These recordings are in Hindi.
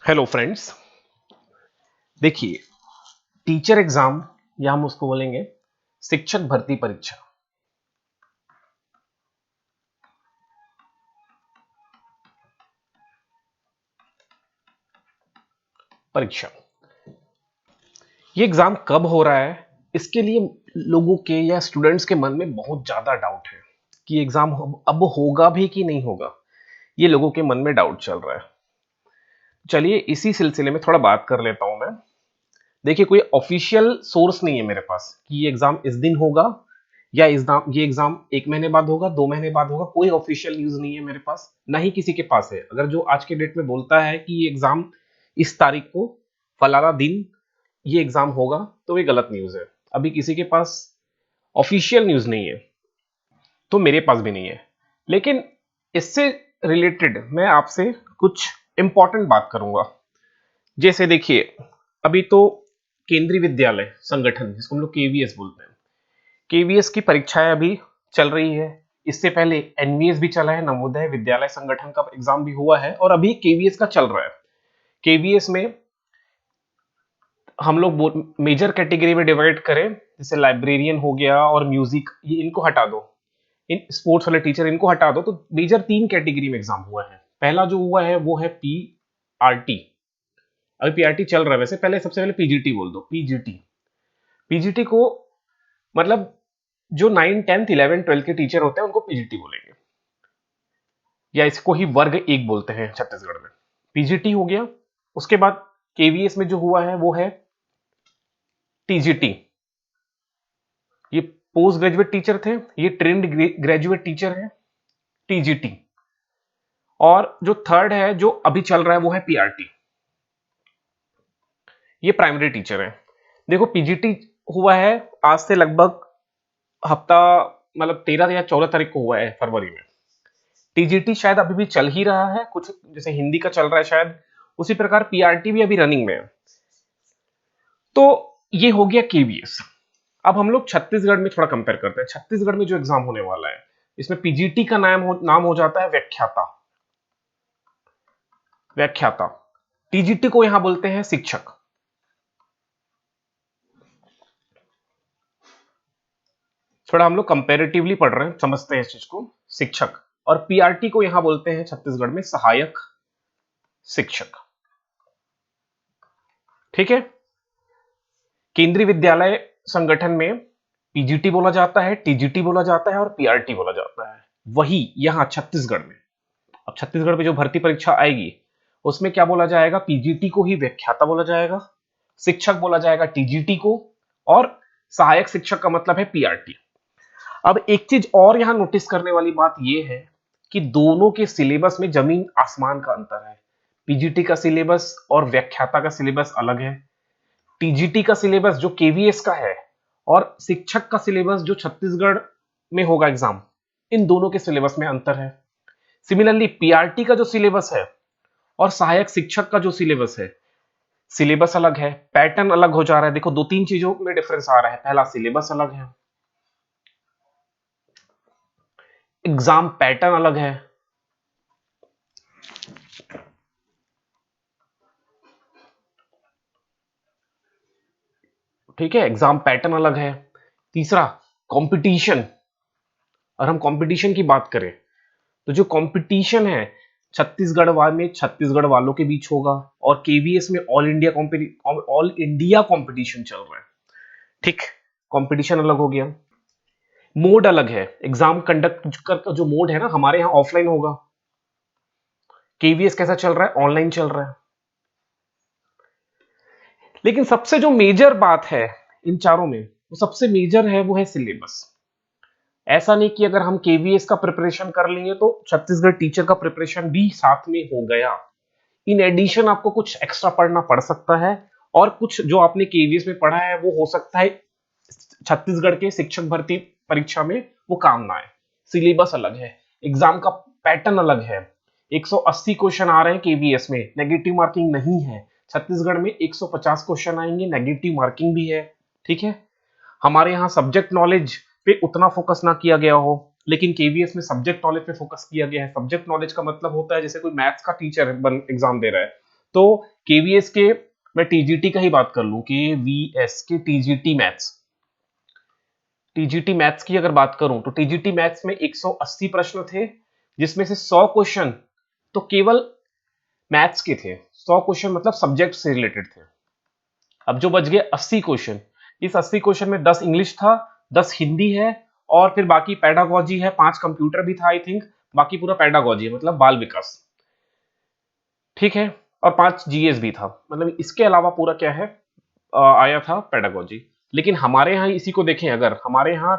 Hello friends. देखिए, टीचर एग्जाम या हम उसको बोलेंगे शिक्षक भर्ती परीक्षा। परीक्षा ये एग्जाम कब हो रहा है, इसके लिए लोगों के या स्टूडेंट्स के मन में बहुत ज्यादा डाउट है कि एग्जाम अब होगा भी कि नहीं होगा। ये लोगों के मन में डाउट चल रहा है। चलिए इसी सिलसिले में थोड़ा बात कर लेता हूं मैं। देखिए, कोई ऑफिशियल सोर्स नहीं है मेरे पास कि ये एग्जाम इस दिन होगा या ये एग्जाम 1 महीने बाद होगा, 2 महीने बाद होगा। कोई ऑफिशियल न्यूज नहीं है मेरे पास, ना ही किसी के पास है। अगर जो आज के डेट में बोलता है कि ये एग्जाम इस तारीख को फलाना दिन ये एग्जाम होगा, तो ये गलत न्यूज है। अभी किसी के पास ऑफिशियल न्यूज नहीं है, तो मेरे पास भी नहीं है। लेकिन इससे रिलेटेड मैं आपसे कुछ इंपॉर्टेंट बात करूंगा। जैसे देखिए, अभी तो केंद्रीय विद्यालय संगठन, जिसको हम लोग केवीएस बोलते हैं, केवीएस की परीक्षाएं अभी चल रही है। इससे पहले एनवीएस भी चला है, नवोदय विद्यालय संगठन का एग्जाम भी हुआ है, और अभी केवीएस का चल रहा है। केवीएस में हम लोग मेजर कैटेगरी में डिवाइड करें, जैसे लाइब्रेरियन हो गया और म्यूजिक, ये इनको हटा दो, इन स्पोर्ट्स वाले टीचर इनको हटा दो, तो मेजर 3 कैटेगरी में एग्जाम हुआ है। पहला जो हुआ है वो है पीआरटी। अभी पीआरटी चल रहा है। वैसे पहले सबसे पहले पीजीटी बोल दो, पीजीटी। पीजीटी को मतलब जो 9 10th 11 12 के टीचर होते हैं उनको पीजीटी बोलेंगे, या इसको ही वर्ग 1 बोलते हैं छत्तीसगढ़ में। पीजीटी हो गया। उसके बाद केवीएस में जो हुआ है वो है टीजीटी। ये पोस्ट ग्रेजुएट टीचर थे, ये ट्रेंड ग्रेजुएट टीचर है, टीजीटी। और जो थर्ड है जो अभी चल रहा है वो है पीआरटी। ये प्राइमरी टीचर है। देखो, पीजीटी हुआ है आज से लगभग हफ्ता, मतलब 13 या 14 तारीख को हुआ है, फरवरी में। टीजीटी शायद अभी भी चल ही रहा है, कुछ जैसे हिंदी का चल रहा है शायद, उसी प्रकार पीआरटी भी अभी रनिंग में है। तो ये हो गया केवीएस। अब हम लोग छत्तीसगढ़ में थोड़ा कंपेयर करते हैं। छत्तीसगढ़ में जो एग्जाम होने वाला है, इसमें पीजीटी का नाम हो जाता है व्याख्याता। व्याख्याता। टीजीटी को यहां बोलते हैं शिक्षक। थोड़ा हम लोग कंपेरेटिवली पढ़ रहे हैं, समझते हैं इस चीज को। शिक्षक। और पीआरटी को यहां बोलते हैं छत्तीसगढ़ में सहायक शिक्षक। ठीक है। केंद्रीय विद्यालय संगठन में पीजीटी बोला जाता है, टीजीटी बोला जाता है और पीआरटी बोला जाता है। वही यहां छत्तीसगढ़ में, अब छत्तीसगढ़ में जो भर्ती परीक्षा आएगी उसमें क्या बोला जाएगा, पीजीटी को ही व्याख्याता बोला जाएगा, शिक्षक बोला जाएगा टीजीटी को, और सहायक शिक्षक का मतलब है पीआरटी। अब एक चीज और यहां नोटिस करने वाली बात यह है कि दोनों के सिलेबस में जमीन आसमान का अंतर है। पीजीटी का सिलेबस और व्याख्याता का सिलेबस अलग है। टीजीटी का सिलेबस जो केवीएस का है और शिक्षक का सिलेबस जो छत्तीसगढ़ में होगा एग्जाम, इन दोनों के सिलेबस में अंतर है। सिमिलरली पीआरटी का जो सिलेबस है और सहायक शिक्षक का जो सिलेबस है, सिलेबस अलग है, पैटर्न अलग हो जा रहा है। देखो, 2 3 चीजों में डिफरेंस आ रहा है। पहला, सिलेबस अलग है, एग्जाम पैटर्न अलग है। ठीक है, एग्जाम पैटर्न अलग है। तीसरा, कंपटीशन। और हम कंपटीशन की बात करें तो जो कंपटीशन है छत्तीसगढ़ में छत्तीसगढ़ वालों के बीच होगा, और केवीएस में ऑल इंडिया कंपटीशन चल रहा है। ठीक, कंपटीशन अलग हो गया। मोड अलग है, एग्जाम कंडक्ट का जो मोड है ना, हमारे यहाँ ऑफलाइन होगा। केवीएस कैसा चल रहा है, ऑनलाइन चल रहा है। लेकिन सबसे जो मेजर बात है इन चारों में, वो सबसे मेजर है, वो है सिलेबस। ऐसा नहीं कि अगर हम केवीएस का प्रिपरेशन कर लेंगे तो छत्तीसगढ़ टीचर का प्रिपरेशन भी साथ में हो गया। इन एडिशन आपको कुछ एक्स्ट्रा पढ़ना पड़ सकता है, और कुछ जो आपने केवीएस में पढ़ा है वो हो सकता है छत्तीसगढ़ के शिक्षक भर्ती परीक्षा में वो काम ना आए। सिलेबस अलग है, एग्जाम का पैटर्न अलग है। 180 क्वेश्चन आ रहे हैं केवीएस में, नेगेटिव मार्किंग नहीं है। छत्तीसगढ़ में 150 क्वेश्चन आएंगे, नेगेटिव मार्किंग भी है। ठीक है। हमारे यहाँ सब्जेक्ट नॉलेज पे उतना फोकस ना किया गया हो, लेकिन केवीएस में सब्जेक्ट नॉलेज पे फोकस किया गया है। सब्जेक्ट नॉलेज का मतलब होता है जैसे कोई मैथ्स का टीचर एग्जाम दे रहा है, तो केवीएस के, मैं टीजीटी का ही बात कर लूं, केवीएस के टीजीटी मैथ्स की अगर बात करूं तो टीजीटी मैथ्स में 180 प्रश्न थे, जिसमें से 100 क्वेश्चन तो केवल मैथ्स के थे। 100 क्वेश्चन मतलब सब्जेक्ट से रिलेटेड थे। अब जो बच गए 80 क्वेश्चन, इस 80 क्वेश्चन में 10 इंग्लिश था, 10 हिंदी है, और फिर बाकी पेडागोजी है, 5 कंप्यूटर भी था आई थिंक, बाकी पूरा पेडागोजी है मतलब बाल विकास, ठीक है, और 5 जीएस भी था। मतलब इसके अलावा पूरा क्या है, आया था पेडागोजी। लेकिन हमारे यहाँ इसी को देखें, अगर हमारे यहाँ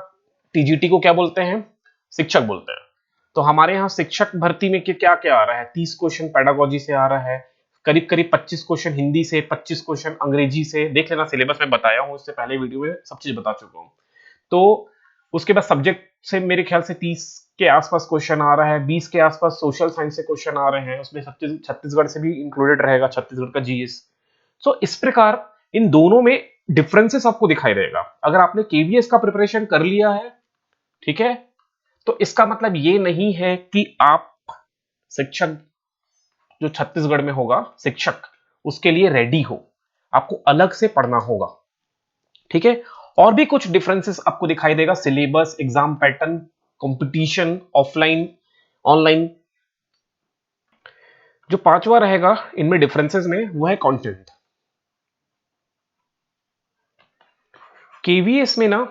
टीजीटी को क्या बोलते हैं, शिक्षक बोलते हैं। तो हमारे यहाँ शिक्षक भर्ती में क्या क्या आ रहा है, 30 क्वेश्चन पेडागोजी से आ रहा है, करीब करीब 25 क्वेश्चन हिंदी से, 25 क्वेश्चन अंग्रेजी से। देख लेना सिलेबस में बताया हूँ, इससे पहले वीडियो में सब चीज बता चुका हूँ। तो उसके बाद सब्जेक्ट से मेरे ख्याल से 30 के आसपास क्वेश्चन आ रहा है, 20 के आसपास सोशल साइंस से क्वेश्चन आ रहे हैं, उसमें छत्तीसगढ़ से भी इंक्लूडेड रहेगा, छत्तीसगढ़ का जीएस। सो इस प्रकार इन दोनों में डिफरेंसेस आपको दिखाई देगा। अगर आपने केवीएस का प्रिपरेशन कर लिया है, ठीक है, तो इसका मतलब ये नहीं है कि आप शिक्षक जो छत्तीसगढ़ में होगा शिक्षक, उसके लिए रेडी हो, आपको अलग से पढ़ना होगा, ठीक है। और भी कुछ डिफरेंसेस आपको दिखाई देगा, syllabus, exam pattern, competition, offline, online. जो पांचवा रहेगा इनमें डिफरेंसेस में, वो है कंटेंट। केवीएस में ना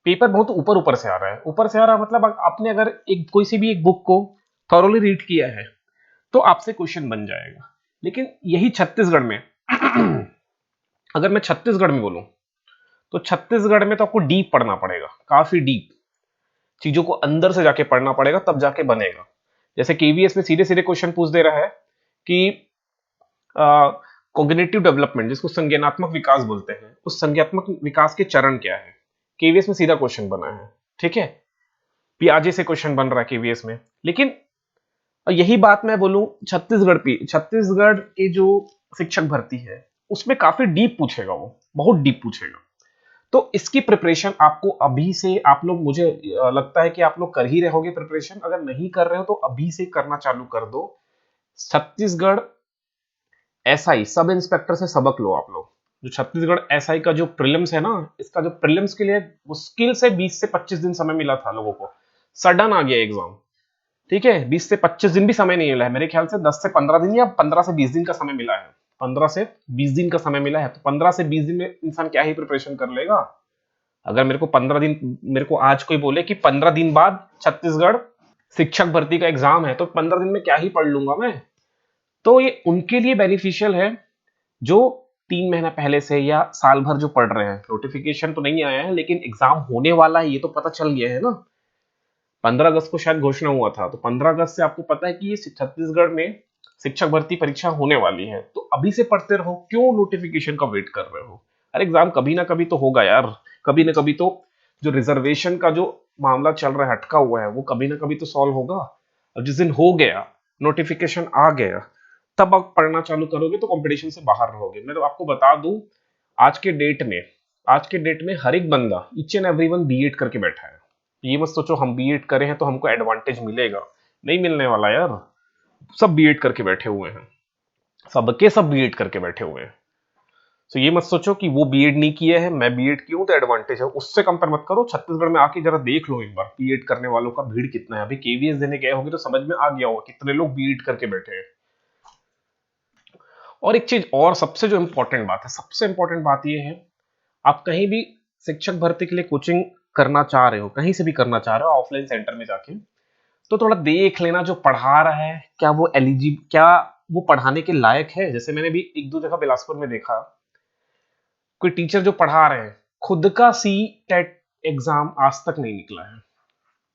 पेपर बहुत ऊपर ऊपर से आ रहा है, ऊपर से आ रहा है मतलब आपने अगर एक कोई सी भी एक बुक को थॉरोली रीड किया है तो आपसे क्वेश्चन बन जाएगा। लेकिन यही छत्तीसगढ़ में अगर मैं छत्तीसगढ़ में बोलूं, तो छत्तीसगढ़ में तो आपको डीप पढ़ना पड़ेगा, काफी डीप चीजों को अंदर से जाके पढ़ना पड़ेगा, तब जाके बनेगा। जैसे केवीएस में सीधे सीधे क्वेश्चन पूछ दे रहा है कि कॉग्निटिव डेवलपमेंट, जिसको संज्ञानात्मक विकास बोलते हैं, उस संज्ञानात्मक विकास के चरण क्या है, केवीएस में सीधा क्वेश्चन बना है, ठीक है। पियाजे से क्वेश्चन बन रहा है केवीएस में। लेकिन यही बात मैं बोलूं, छत्तीसगढ़ की जो शिक्षक भर्ती है उसमें काफी डीप पूछेगा, वो बहुत डीप पूछेगा। तो इसकी प्रिपरेशन आपको अभी से, आप लोग, मुझे लगता है कि आप लोग कर ही रहोगे प्रिपरेशन। अगर नहीं कर रहे हो तो अभी से करना चालू कर दो। छत्तीसगढ़ एसआई सब इंस्पेक्टर से सबक लो आप लोग। जो छत्तीसगढ़ एसआई का जो प्रीलिम्स है ना, इसका जो प्रीलिम्स के लिए मुश्किल से 20 से 25 दिन समय मिला था लोगों को, सडन आ गया एग्जाम, ठीक है। 20 से 25 दिन भी समय नहीं मिला है, मेरे ख्याल से 10 से 15 दिन या 15 से 20 दिन का समय मिला है, 15 से 20 दिन का समय मिला है। तो 15 से 20 दिन में इंसान क्या ही प्रिपरेशन कर लेगा। अगर मेरे को 15 दिन, मेरे को आज कोई बोले कि 15 दिन बाद छत्तीसगढ़ शिक्षक भर्ती का एग्जाम है, तो 15 दिन में क्या ही पढ़ लूंगा मैं। तो ये उनके लिए बेनिफिशियल है जो 3 महीना पहले से या साल भर जो पढ़ रहे हैं। नोटिफिकेशन तो नहीं आया है लेकिन एग्जाम होने वाला है, ये तो पता चल गया है ना। 15 अगस्त को शायद घोषणा हुआ था, तो 15 अगस्त से आपको पता है कि ये छत्तीसगढ़ में शिक्षक भर्ती परीक्षा होने वाली है। तो अभी से पढ़ते रहो, क्यों नोटिफिकेशन का वेट कर रहे हो। अरे एग्जाम कभी ना कभी तो होगा यार, कभी ना कभी तो जो रिजर्वेशन का जो मामला चल रहा है, अटका हुआ है, वो कभी ना कभी तो सॉल्व होगा। और जिस दिन हो गया, नोटिफिकेशन आ गया, तब आप पढ़ना चालू करोगे तो कंपटीशन से बाहर रहोगे। मैं तो आपको बता दूं, आज के डेट में आज के डेट में हर एक बंदा, ईच एंड एवरीवन बीएड करके बैठा है। ये मत सोचो हम बीएड करे हैं तो हमको एडवांटेज मिलेगा, नहीं मिलने वाला यार। सब बीएड करके बैठे हुए हैं, सबके सब बीएड करके बैठे हुए हैं। तो ये मत सोचो कि वो बीएड नहीं किया है, मैं बीएड की हूं तो एडवांटेज है, उससे कंपेयर मत करो। छत्तीसगढ़ में आके जरा देख लो एक बार बीएड करने वालों का भीड़ कितना है। अभी केवीएस देने गए होंगे तो समझ में आ गया होगा कितने लोग बीएड करके बैठे हैं। और एक चीज और, सबसे जो इंपॉर्टेंट बात है, सबसे इंपॉर्टेंट बात ये है, आप कहीं भी शिक्षक भर्ती के लिए कोचिंग करना चाह रहे हो, कहीं से भी करना चाह रहे हो, ऑफलाइन सेंटर में जाके, तो थोड़ा देख लेना जो पढ़ा रहा है क्या वो एलिजिबल, क्या वो पढ़ाने के लायक है। जैसे मैंने भी एक दो जगह बिलासपुर में देखा, कोई टीचर जो पढ़ा रहे हैं, खुद का सी टेट एग्जाम आज तक नहीं निकला है,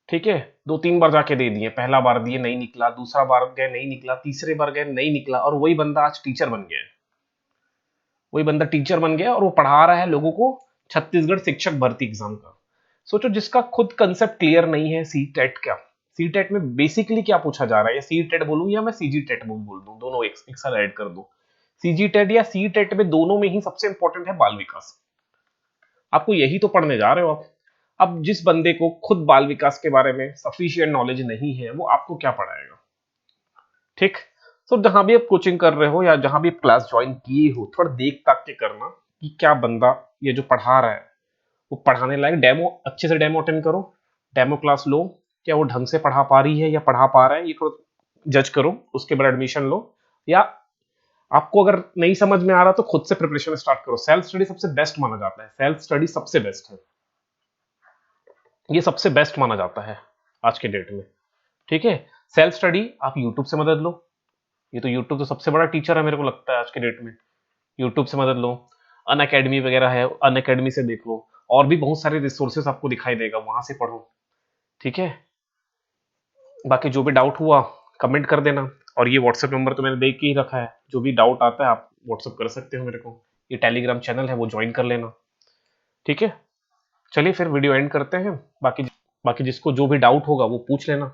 ठीक है। 2-3 बार जाके दे दिए, पहला बार दिए नहीं निकला, दूसरा बार गए नहीं निकला, तीसरे बार गए नहीं निकला, और वही बंदा आज टीचर बन गया है। वही बंदा टीचर बन गया और वो पढ़ा रहा है लोगों को छत्तीसगढ़ शिक्षक भर्ती एग्जाम का। सोचो, जिसका खुद कंसेप्ट क्लियर नहीं है सी टेट का, सी टेट में बेसिकली क्या पूछा जा रहा है, या सी टेट बोलूं या मैं सीजी टेट बोल दूं, दोनों एक साथ ऐड कर दूं। सीजी टेट या सी टेट में दोनों में ही सबसे इंपॉर्टेंट है बाल विकास। आपको यही तो पढ़ने जा रहे हो आप। अब जिस बंदे को खुद बाल विकास के बारे में सफिशिएंट नॉलेज नहीं है, वो आपको क्या पढ़ाएगा, ठीक। सो जहां भी आप कोचिंग कर रहे हो या जहां भी आप क्लास ज्वाइन किए हो, थोड़ा देख ताक के करना कि क्या बंदा ये जो पढ़ा रहा है वो पढ़ाने लायक, डेमो अच्छे से डेमो अटेंड करो, डेमो क्लास लो, क्या वो ढंग से पढ़ा पा रही है या पढ़ा पा रहा है, ये थोड़ा जज करो, उसके बाद एडमिशन लो। या आपको अगर नहीं समझ में आ रहा तो खुद से प्रिपरेशन स्टार्ट करो। सेल्फ स्टडी सबसे बेस्ट माना जाता है, सेल्फ स्टडी सबसे बेस्ट है, ये सबसे बेस्ट माना जाता है आज के डेट में। ठीक है, सेल्फ स्टडी आप यूट्यूब से मदद लो, ये तो यूट्यूब तो सबसे बड़ा टीचर है मेरे को लगता है आज के डेट में। यूट्यूब से मदद लो, अन अकेडमी वगैरह है, अन अकेडमी से देख लो, और भी बहुत सारे रिसोर्सेस आपको दिखाई देगा, वहां से पढ़ो। ठीक है, बाकी जो भी डाउट हुआ कमेंट कर देना, और ये व्हाट्सएप नंबर तो मैंने देख के ही रखा है, जो भी डाउट आता है आप व्हाट्सएप कर सकते हो मेरे को। ये टेलीग्राम चैनल है वो ज्वाइन कर लेना। ठीक है, चलिए फिर वीडियो एंड करते हैं। बाकी बाकी जिसको जो भी डाउट होगा वो पूछ लेना।